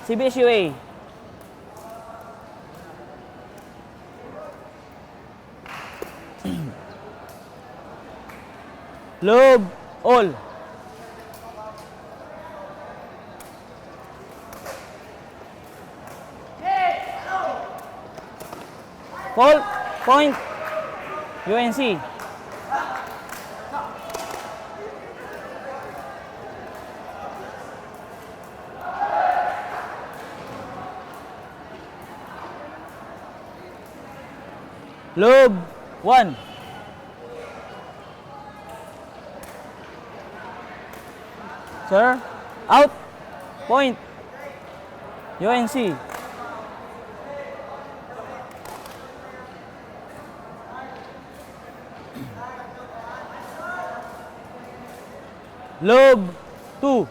CBSUA. Love all. Fault point UNC. Lob 1. Sir, out point UNC. Lob 2.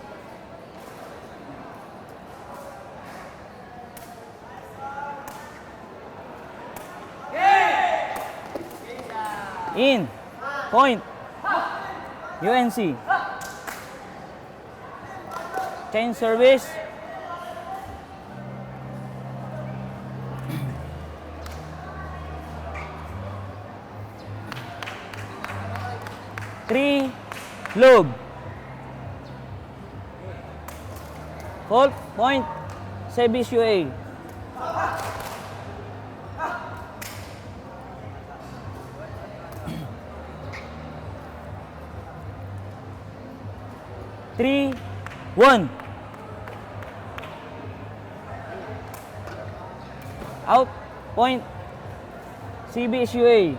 In point UNC. Change service. Three lob. Fault point CBSUA. Three, 1. Out point CBSUA.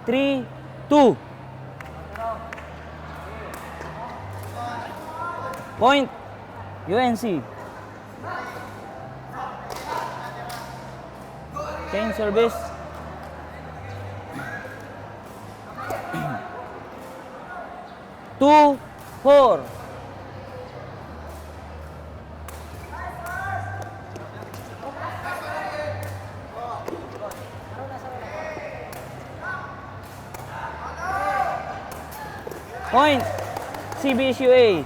Three, 2. Point UNC. Change service. Two, 4. Point CBSUA.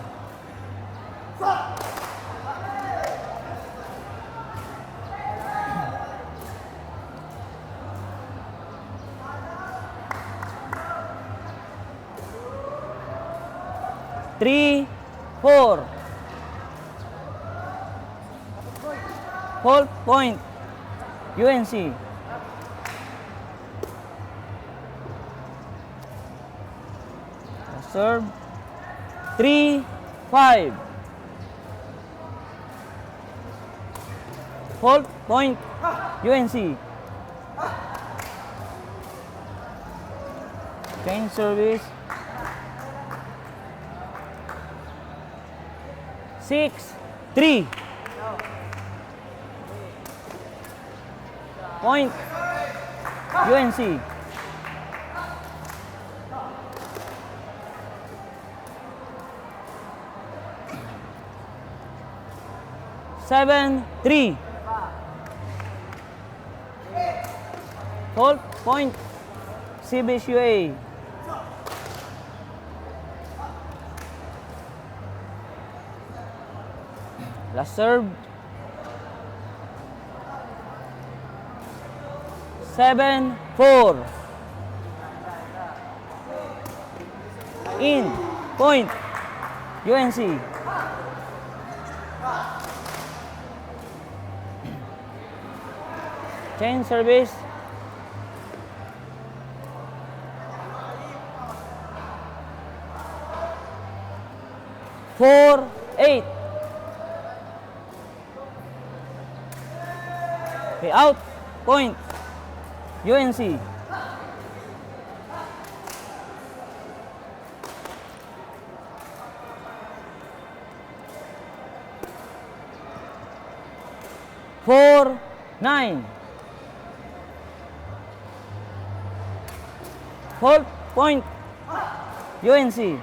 Three, 4. Fault point UNC. Serve. 3, 5. Fault point UNC. Change service. 6, 3. Point UNC. Seven, 3. Fault point CBSUA. Last serve. 7, 4. In point UNC. Change service. 4, 8. Okay, out point UNC. Four, 9. Fault point UNC.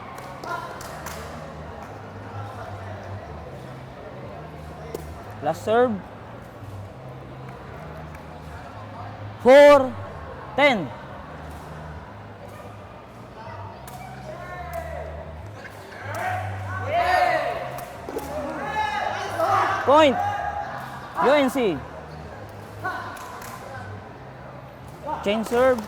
Last serve. 4, 10. Point. UNC. Change serve.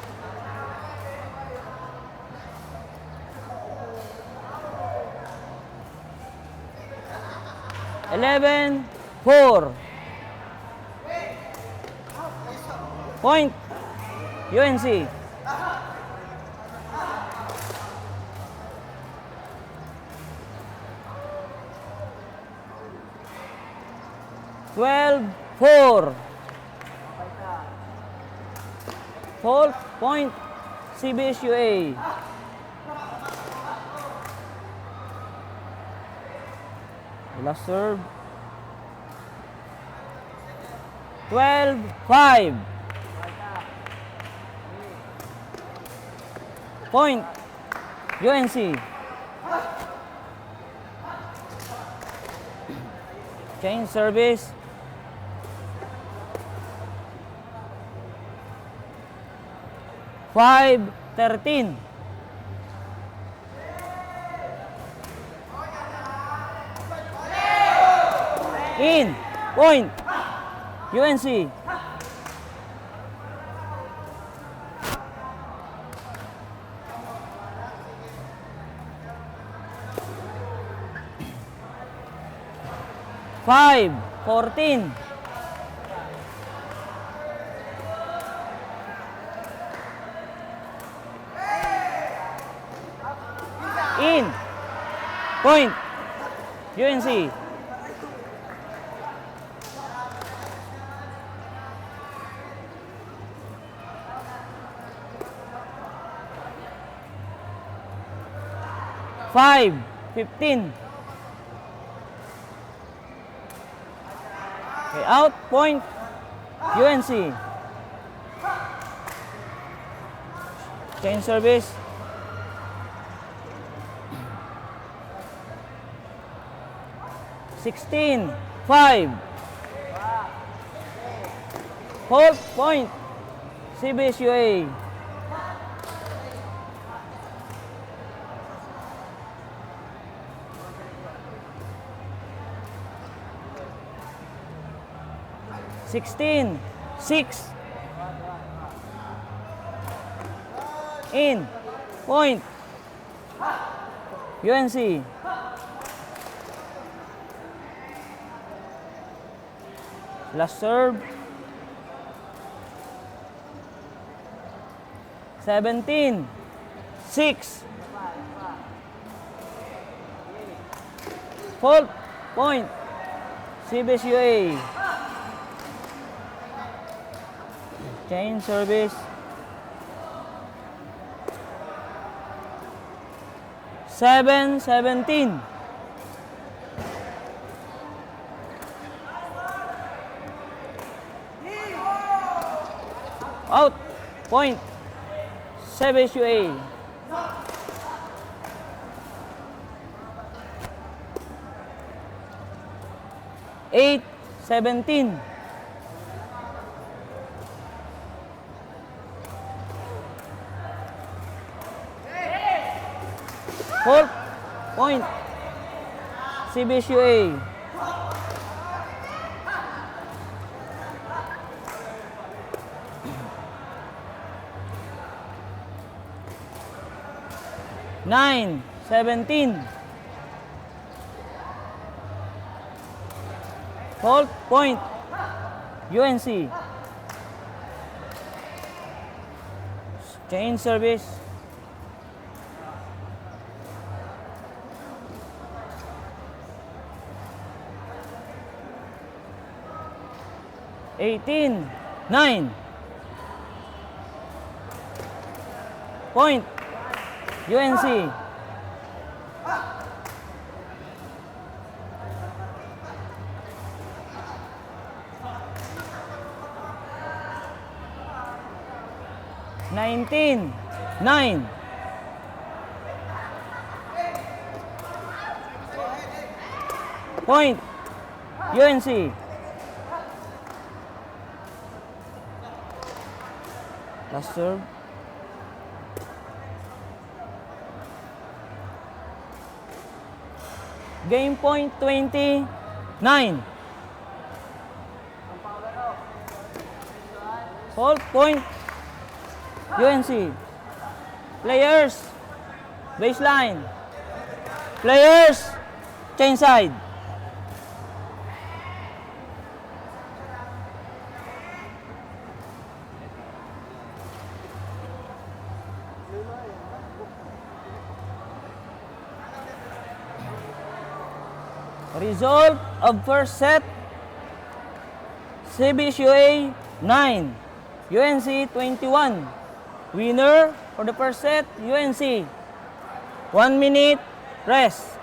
Eleven, 4. Point. UNC. Twelve, 4. Fault. Point. CBSUA. Last serve. 12, 5. Point. UNC. Change service. Five, 13. In. Point. UNC. Five, 14. In. Point. UNC. Five, 15. Okay, out. Point. UNC. Change service. Sixteen, 5. Hold. Point. CBSUA. Sixteen, 6. In. Point. UNC. Last serve. 17, 6. Fault. Point. CBSUA. Change service. 7, 17. Out. Point. CBSUA. Eight, 17. Hold. Point. CBSUA. Nine, 17. Hold. Point. UNC. Change service. 18, 9. Point. UNC. Nineteen, 9. Point. UNC. Last serve. Game point 29. Fault point. UNC. Players. Baseline. Players. Change side. Result of first set, CBSUA 9, UNC 21. Winner for the first set, UNC. 1 minute rest.